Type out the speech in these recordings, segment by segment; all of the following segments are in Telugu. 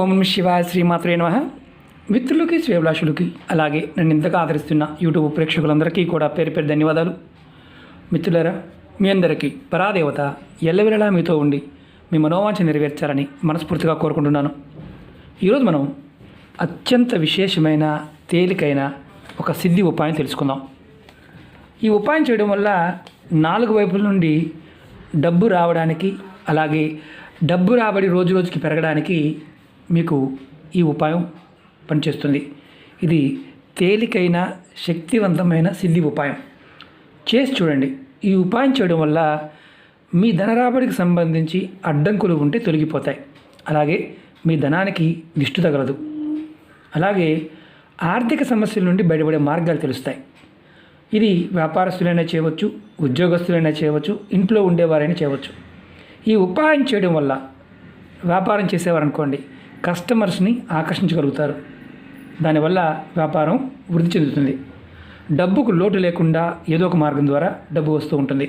ఓం శివాయ శ్రీమాత్రే నమః. మిత్రులకి శ్రేభిలాషులకి అలాగే నన్ను ఇంతగా ఆదరిస్తున్న యూట్యూబ్ ప్రేక్షకులందరికీ కూడా పేరు పేరు ధన్యవాదాలు. మిత్రులారా, మీ అందరికీ పరాదేవత ఎల్లవేళలా మీతో ఉండి మీ మనోవాంఛ నెరవేర్చాలని మనస్ఫూర్తిగా కోరుకుంటున్నాను. ఈరోజు మనం అత్యంత విశేషమైన తేలికైన ఒక సిద్ధి ఉపాయం తెలుసుకుందాం. ఈ ఉపాయం చేయడం వల్ల 4 వైపుల నుండి డబ్బు రావడానికి, అలాగే డబ్బు రాబడి రోజు రోజుకి పెరగడానికి మీకు ఈ ఉపాయం పనిచేస్తుంది. ఇది తేలికైన శక్తివంతమైన సిద్ధి ఉపాయం. చేసి చూడండి. ఈ ఉపాయం చేయడం వల్ల మీ ధన రాబడికి సంబంధించి అడ్డంకులు ఉంటే తొలగిపోతాయి. అలాగే మీ ధనానికి దిష్టి తగలదు. అలాగే ఆర్థిక సమస్యల నుండి బయటపడే మార్గాలు తెలుస్తాయి. ఇది వ్యాపారస్తులైనా చేయవచ్చు, ఉద్యోగస్తులైనా చేయవచ్చు, ఇంట్లో ఉండేవారైనా చేయవచ్చు. ఈ ఉపాయం చేయడం వల్ల వ్యాపారం చేసేవారనుకోండి, కస్టమర్స్ని ఆకర్షించగలుగుతారు. దానివల్ల వ్యాపారం వృద్ధి చెందుతుంది. డబ్బుకు లోటు లేకుండా ఏదో ఒక మార్గం ద్వారా డబ్బు వస్తూ ఉంటుంది.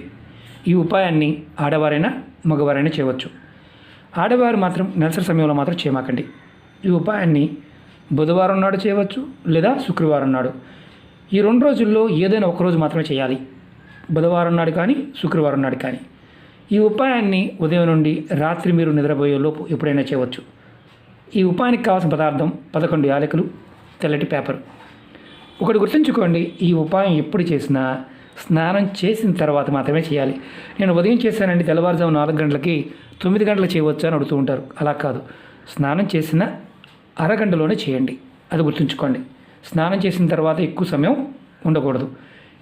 ఈ ఉపాయాన్ని ఆడవారైనా మగవారైనా చేయవచ్చు. ఆడవారు మాత్రం నెలసరి సమయంలో మాత్రం చేయమాకండి. ఈ ఉపాయాన్ని బుధవారం నాడు చేయవచ్చు, లేదా శుక్రవారం నాడు. ఈ 2 రోజుల్లో ఏదైనా ఒకరోజు మాత్రమే చేయాలి. బుధవారం నాడు కానీ, శుక్రవారం నాడు కానీ. ఈ ఉపాయాన్ని ఉదయం నుండి రాత్రి మీరు నిద్రపోయే లోపు ఎప్పుడైనా చేయవచ్చు. ఈ ఉపాయానికి కావాల్సిన పదార్థం 11 యాలకులు, తెల్లటి పేపర్. ఒకటి గుర్తుంచుకోండి, ఈ ఉపాయం ఎప్పుడు చేసినా స్నానం చేసిన తర్వాత మాత్రమే చేయాలి. నేను ఉదయం చేశానండి, తెల్లవారుజాము 4 గంటలకి 9 గంటలకు చేయవచ్చు అని అడుగుతూ ఉంటారు. అలా కాదు, స్నానం చేసిన అరగంటలోనే చేయండి. అది గుర్తుంచుకోండి. స్నానం చేసిన తర్వాత ఎక్కువ సమయం ఉండకూడదు.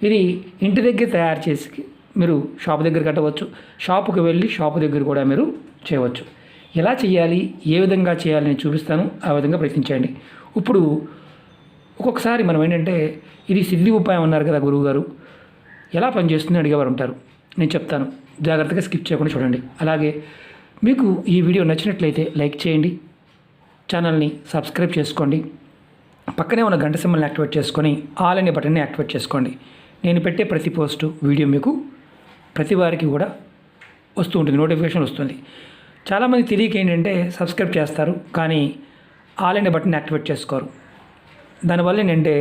ఇది ఇంటి దగ్గర తయారు చేసి మీరు షాప్ దగ్గర కట్టవచ్చు. షాపుకి వెళ్ళి షాపు దగ్గర కూడా మీరు చేయవచ్చు. ఎలా చేయాలి, ఏ విధంగా చేయాలి నేను చూపిస్తాను. ఆ విధంగా ప్రయత్నించండి. ఇప్పుడు ఒక్కొక్కసారి మనం ఏంటంటే, ఇది సిద్ధి ఉపాయం అన్నారు కదా గురువుగారు, ఎలా పనిచేస్తుంది అడిగేవారు ఉంటారు. నేను చెప్తాను, జాగ్రత్తగా స్కిప్ చేయకుండా చూడండి. అలాగే మీకు ఈ వీడియో నచ్చినట్లయితే లైక్ చేయండి, ఛానల్ని సబ్స్క్రైబ్ చేసుకోండి, పక్కనే ఉన్న గంట సింబల్ని యాక్టివేట్ చేసుకొని ఆల్ అనే బటన్ని యాక్టివేట్ చేసుకోండి. నేను పెట్టే ప్రతి పోస్టు వీడియో మీకు ప్రతి వారికి కూడా వస్తూ ఉంటుంది, నోటిఫికేషన్ వస్తుంది. చాలామంది తెలియక ఏంటంటే సబ్స్క్రైబ్ చేస్తారు, కానీ ఆల్ అనే బటన్ యాక్టివేట్ చేసుకోరు. దానివల్ల ఏంటంటే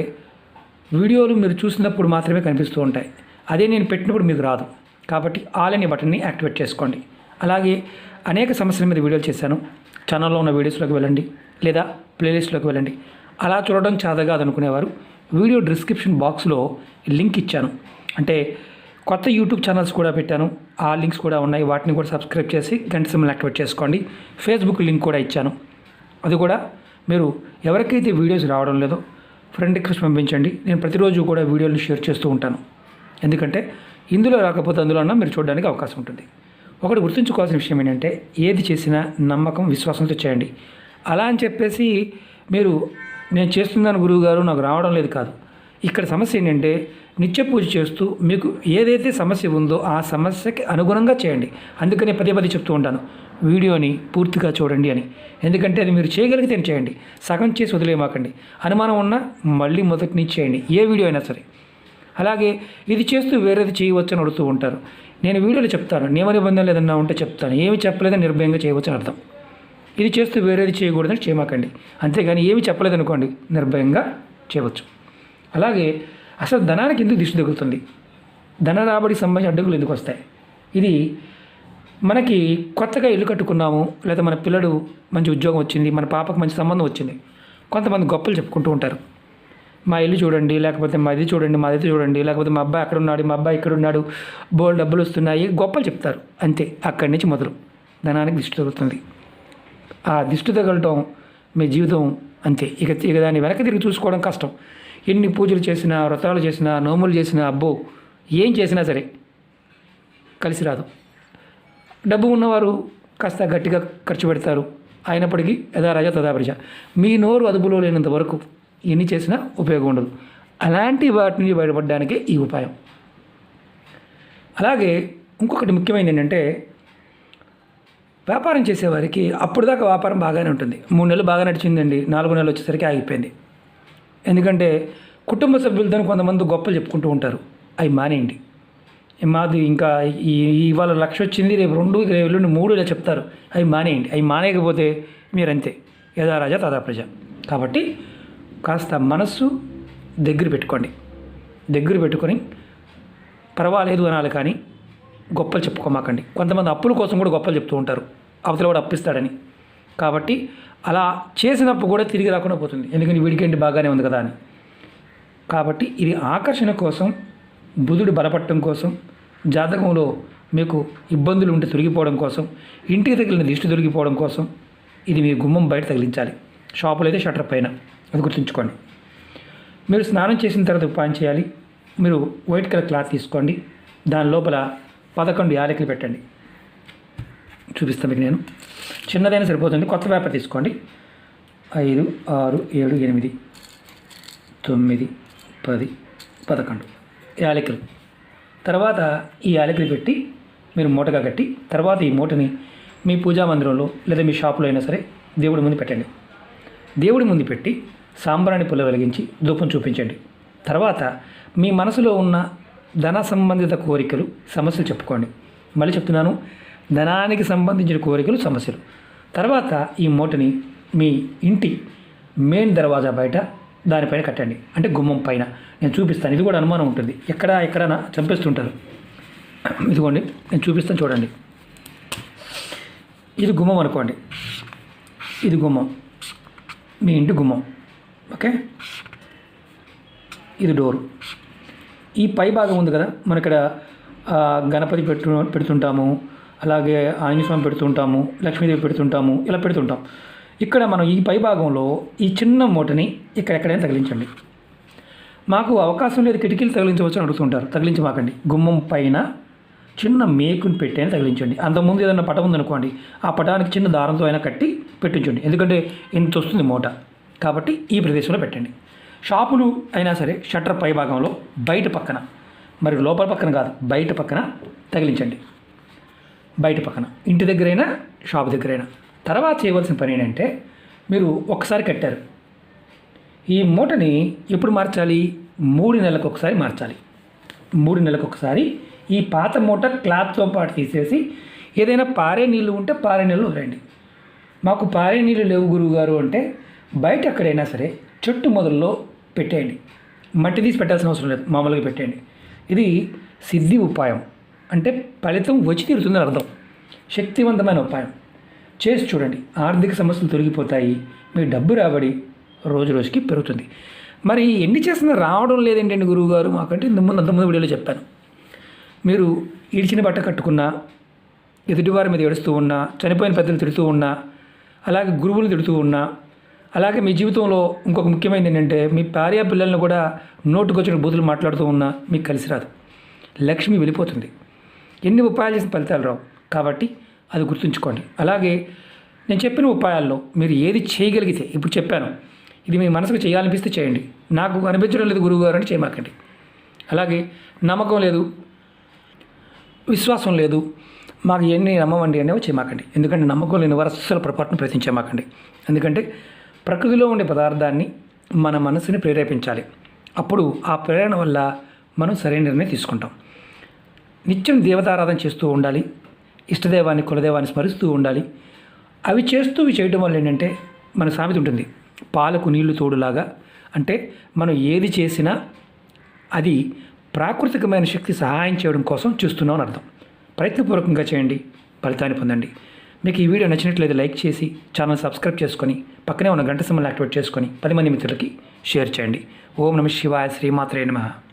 వీడియోలు మీరు చూసినప్పుడు మాత్రమే కనిపిస్తూ ఉంటాయి, అదే నేను పెట్టినప్పుడు మీకు రాదు. కాబట్టి ఆల్ అనే బటన్ని యాక్టివేట్ చేసుకోండి. అలాగే అనేక సమస్యల మీద వీడియోలు చేశాను. ఛానల్లో ఉన్న వీడియోస్లోకి వెళ్ళండి, లేదా ప్లేలిస్ట్లోకి వెళ్ళండి. అలా చూడడం చాదగాదు అనుకునేవారు వీడియో డిస్క్రిప్షన్ బాక్స్లో లింక్ ఇచ్చాను. అంటే కొత్త యూట్యూబ్ ఛానల్స్ కూడా పెట్టాను, ఆ లింక్స్ కూడా ఉన్నాయి. వాటిని కూడా సబ్స్క్రైబ్ చేసి గంట సింబల్ యాక్టివేట్ చేసుకోండి. ఫేస్బుక్ లింక్ కూడా ఇచ్చాను, అది కూడా మీరు ఎవరికైతే వీడియోస్ రావడం లేదో ఫ్రెండ్ రిక్వెస్ట్ పంపించండి. నేను ప్రతిరోజు కూడా వీడియోలు షేర్ చేస్తూ ఉంటాను. ఎందుకంటే ఇందులో రాకపోతే అందులో అన్నా మీరు చూడడానికి అవకాశం ఉంటుంది. ఒకటి గుర్తుంచుకోవాల్సిన విషయం ఏంటంటే, ఏది చేసినా నమ్మకం, విశ్వాసంతో చేయండి. అలా అని చెప్పేసి మీరు నేను చేస్తున్నాను గురువుగారు నాకు రావడం లేదు కాదు. ఇక్కడ సమస్య ఏంటంటే, నిత్య పూజ చేస్తూ మీకు ఏదైతే సమస్య ఉందో ఆ సమస్యకి అనుగుణంగా చేయండి. అందుకనే పదే చెప్తూ ఉంటాను, వీడియోని పూర్తిగా చూడండి అని. ఎందుకంటే అది మీరు చేయగలిగితే చేయండి, సగం చేసి వదిలేమాకండి. అనుమానం ఉన్నా మళ్ళీ మొదటి నుంచి చేయండి, ఏ వీడియో అయినా సరే. అలాగే ఇది చేస్తూ వేరేది చేయవచ్చు అని అడుగుతూ ఉంటారు. నేను వీడియోలో చెప్తాను, నియమ నిబంధనలు ఏదన్నా ఉంటే చెప్తాను. ఏమి చెప్పలేదని నిర్భయంగా చేయవచ్చు అని అర్థం. ఇది చేస్తూ వేరేది చేయకూడదని చేయమాకండి. అంతేగాని ఏమి చెప్పలేదనుకోండి, నిర్భయంగా చేయవచ్చు. అలాగే అసలు ధనానికి ఎందుకు దిష్టి తగులుతుంది, ధన రాబడికి సంబంధించిన అడ్డంకులు ఎందుకు వస్తాయి? ఇది మనకి కొత్తగా ఇల్లు కట్టుకున్నాము, లేదా మన పిల్లడు మంచి ఉద్యోగం వచ్చింది, మన పాపకు మంచి సంబంధం వచ్చింది. కొంతమంది గొప్పలు చెప్పుకుంటూ ఉంటారు. మా ఇల్లు చూడండి, లేకపోతే మా ఇది చూడండి, మా ఇది చూడండి, లేకపోతే మా అబ్బాయి అక్కడ ఉన్నాడు, మా అబ్బాయి ఇక్కడ ఉన్నాడు, బోల్డ్ డబ్బులు వస్తున్నాయి, గొప్పలు చెప్తారు. అంతే, అక్కడి నుంచి మొదలు ధనానికి దిష్టి తగులుతుంది. ఆ దిష్టి తగలటం మీ జీవితం అంతే. ఇక దాన్ని వెనక్కి తిరిగి చూసుకోవడం కష్టం. ఎన్ని పూజలు చేసినా, వ్రతాలు చేసినా, నోములు చేసినా, అబ్బో ఏం చేసినా సరే కలిసి రాదు. డబ్బు ఉన్నవారు కాస్త గట్టిగా ఖర్చు పెడతారు. అయినప్పటికీ యథా రాజా తథా ప్రజ. మీ నోరు అదుపులో లేనంత వరకు ఎన్ని చేసినా ఉపయోగం ఉండదు. అలాంటి వాటి నుంచి బయటపడడానికే ఈ ఉపాయం. అలాగే ఇంకొకటి ముఖ్యమైనది ఏంటంటే, వ్యాపారం చేసేవారికి అప్పుడు దాకా వ్యాపారం బాగానే ఉంటుంది. 3 నెలలు బాగా నడిచిందండి, 4 నెలలు వచ్చేసరికి ఆగిపోయింది. ఎందుకంటే కుటుంబ సభ్యులతో కొంతమంది గొప్పలు చెప్పుకుంటూ ఉంటారు. అవి మానేయండి. మాది ఇంకా ఇవాళ 1,00,000 వచ్చింది, రేపు 2, రేపు 3 ఇలా చెప్తారు. అవి మానేయండి. అవి మానేయకపోతే మీరంతే, యథా రాజా తథా ప్రజ. కాబట్టి కాస్త మనస్సు దగ్గర పెట్టుకోండి. దగ్గర పెట్టుకొని పర్వాలేదు అనాలి, కానీ గొప్పలు చెప్పుకోమాకండి. కొంతమంది అప్పుల కోసం కూడా గొప్పలు చెప్తూ ఉంటారు, అవతల కూడా అప్పిస్తాడని. కాబట్టి అలా చేసినప్పుడు కూడా తిరిగి రాకుండా పోతుంది, ఎందుకంటే వీడికేంటి బాగానే ఉంది కదా అని. కాబట్టి ఇది ఆకర్షణ కోసం, బుధుడు బలపడటం కోసం, జాతకంలో మీకు ఇబ్బందులు ఉంటే తొలగిపోవడం కోసం, ఇంటికి తగిలిన దిష్టి తొలగిపోవడం కోసం ఇది మీ గుమ్మం బయట తగిలించాలి. షాపులో అయితే షట్టర్ పైన, అది గుర్తుంచుకోండి. మీరు స్నానం చేసిన తర్వాత ఉపాయం చేయాలి. మీరు వైట్ కలర్ క్లాత్ తీసుకోండి, దాని లోపల 11 యాలకులు పెట్టండి. చూపిస్తాను మీకు నేను, చిన్నదైనా సరిపోతుంది. కొత్త పేపర్ తీసుకోండి. 5, 6, 7, 8, 9, 10, 11 యాలకులు. తర్వాత ఈ యాలకులు పెట్టి మీరు మూటగా కట్టి, తర్వాత ఈ మూటని మీ పూజా మందిరంలో లేదా మీ షాపులో అయినా సరే దేవుడి ముందు పెట్టండి. దేవుడి ముందు పెట్టి సాంబ్రాణి పుల్ల వెలిగించి ధూపం చూపించండి. తర్వాత మీ మనసులో ఉన్న ధన సంబంధిత కోరికలు, సమస్యలు చెప్పుకోండి. మళ్ళీ చెప్తున్నాను, ధనానికి సంబంధించిన కోరికలు, సమస్యలు. తర్వాత ఈ మూటని మీ ఇంటి మెయిన్ దర్వాజా బయట దానిపైన కట్టండి, అంటే గుమ్మం పైన. నేను చూపిస్తాను, ఇది కూడా అనుమానం ఉంటుంది, ఎక్కడైనా చంపేస్తుంటారు. ఇదిగోండి నేను చూపిస్తాను, చూడండి. ఇది గుమ్మం అనుకోండి, ఇది గుమ్మం, మీ ఇంటి గుమ్మం. ఓకే, ఇది డోరు. ఈ పై భాగం ఉంది కదా, మన ఇక్కడ గణపతి పెడుతుంటాము, అలాగే ఆంజనేయ స్వామి పెడుతుంటాము, లక్ష్మీదేవి పెడుతుంటాము, ఇలా పెడుతుంటాం. ఇక్కడ మనం ఈ పై భాగంలో ఈ చిన్న మూటని ఇక్కడెక్కడైనా తగిలించండి. మాకు అవకాశం లేదు, కిటికీలు తగిలించవచ్చు అని అడుగుతుంటారు. తగిలించమాకండి. గుమ్మం పైన చిన్న మేకుని పెట్టైనా తగిలించండి. అంతకుముందు ఏదైనా పటం ఉందనుకోండి, ఆ పటానికి చిన్న దారంతో అయినా కట్టి పెట్టించండి, ఎందుకంటే ఇంత వస్తుంది మూట. కాబట్టి ఈ ప్రదేశంలో పెట్టండి. షాపులు అయినా సరే షట్టర్ పై భాగంలో బయట పక్కన, మరి లోపల పక్కన కాదు, బయట పక్కన తగిలించండి. బయట పక్కన, ఇంటి దగ్గరైనా షాపు దగ్గరైనా. తర్వాత చేయవలసిన పని ఏంటంటే, మీరు ఒక్కసారి కట్టారు, ఈ మూటని ఎప్పుడు మార్చాలి? 3 నెలలకు ఒకసారి మార్చాలి. 3 నెలలకు ఒకసారి ఈ పాత మూట క్లాత్తో పాటు తీసేసి, ఏదైనా పారే నీళ్ళు ఉంటే పారే నీళ్ళు వదిలేండి. మాకు పారే నీళ్ళు లేవు గురువుగారు అంటే, బయట ఎక్కడైనా సరే చెట్టు మొదల్లో పెట్టేయండి. మట్టి తీసి పెట్టాల్సిన అవసరం లేదు, మామూలుగా పెట్టేయండి. ఇది సిద్ధి ఉపాయం, అంటే ఫలితం వచ్చి తీరుతుందని అర్థం. శక్తివంతమైన ఉపాయం చేసి చూడండి, ఆర్థిక సమస్యలు తొలగిపోతాయి, మీ డబ్బు రాబడి రోజు రోజుకి పెరుగుతుంది. మరి ఎన్ని చేసినా రావడం లేదేంటండి గురువుగారు మాకంటే? అంతకుముందు వీడియోలో చెప్పాను. మీరు ఈడ్చిన బట్ట కట్టుకున్నా, ఎదుటివారి మీద ఏడుస్తూ ఉన్నా, చనిపోయిన పెద్దలు తిడుతూ ఉన్నా, అలాగే గురువులు తిడుతూ ఉన్నా, అలాగే మీ జీవితంలో ఇంకొక ముఖ్యమైనది ఏంటంటే, మీ భార్య పిల్లల్ని కూడా నోటుకొచ్చిన బూతులు మాట్లాడుతూ ఉన్నా మీకు కలిసి రాదు, లక్ష్మి వెళ్ళిపోతుంది. ఎన్ని ఉపాయాలు చేసిన ఫలితాలు రావు. కాబట్టి అది గుర్తుంచుకోండి. అలాగే నేను చెప్పిన ఉపాయాల్లో మీరు ఏది చేయగలిగితే, ఇప్పుడు చెప్పాను, ఇది మీ మనసుకు చేయాలనిపిస్తే చేయండి. నాకు అనిపించడం లేదు గురువుగారు అని చేయమాకండి. అలాగే నమ్మకం లేదు, విశ్వాసం లేదు, మాకు ఎన్ని నమ్మమండి అనేవి చేయమాకండి. ఎందుకంటే నమ్మకం లేని వారు అస్సలు పొరపాటును ప్రయత్నించమాకండి. ఎందుకంటే ప్రకృతిలో ఉండే పదార్థాన్ని మన మనసుని ప్రేరేపించాలి. అప్పుడు ఆ ప్రేరణ వల్ల మనం సరైన నిర్ణయం తీసుకుంటాం. నిత్యం దేవతారాధన చేస్తూ ఉండాలి, ఇష్టదైవాన్ని, కులదైవాన్ని స్మరిస్తూ ఉండాలి. అవి చేయటం వల్ల ఏంటంటే, మన సామెత ఉంటుంది, పాలకు నీళ్లు తోడులాగా. అంటే మనం ఏది చేసినా అది ప్రాకృతికమైన శక్తి సహాయం చేయడం కోసం చూస్తున్నాం అని అర్థం. ప్రయత్నపూర్వకంగా చేయండి, ఫలితాన్ని పొందండి. మీకు ఈ వీడియో నచ్చినట్లయితే లైక్ చేసి ఛానల్ సబ్స్క్రైబ్ చేసుకొని పక్కనే ఉన్న గంట సింబల్ యాక్టివేట్ చేసుకొని 10 మంది మిత్రులకి షేర్ చేయండి. ఓం నమః శివాయ, శ్రీమాత్రే నమః.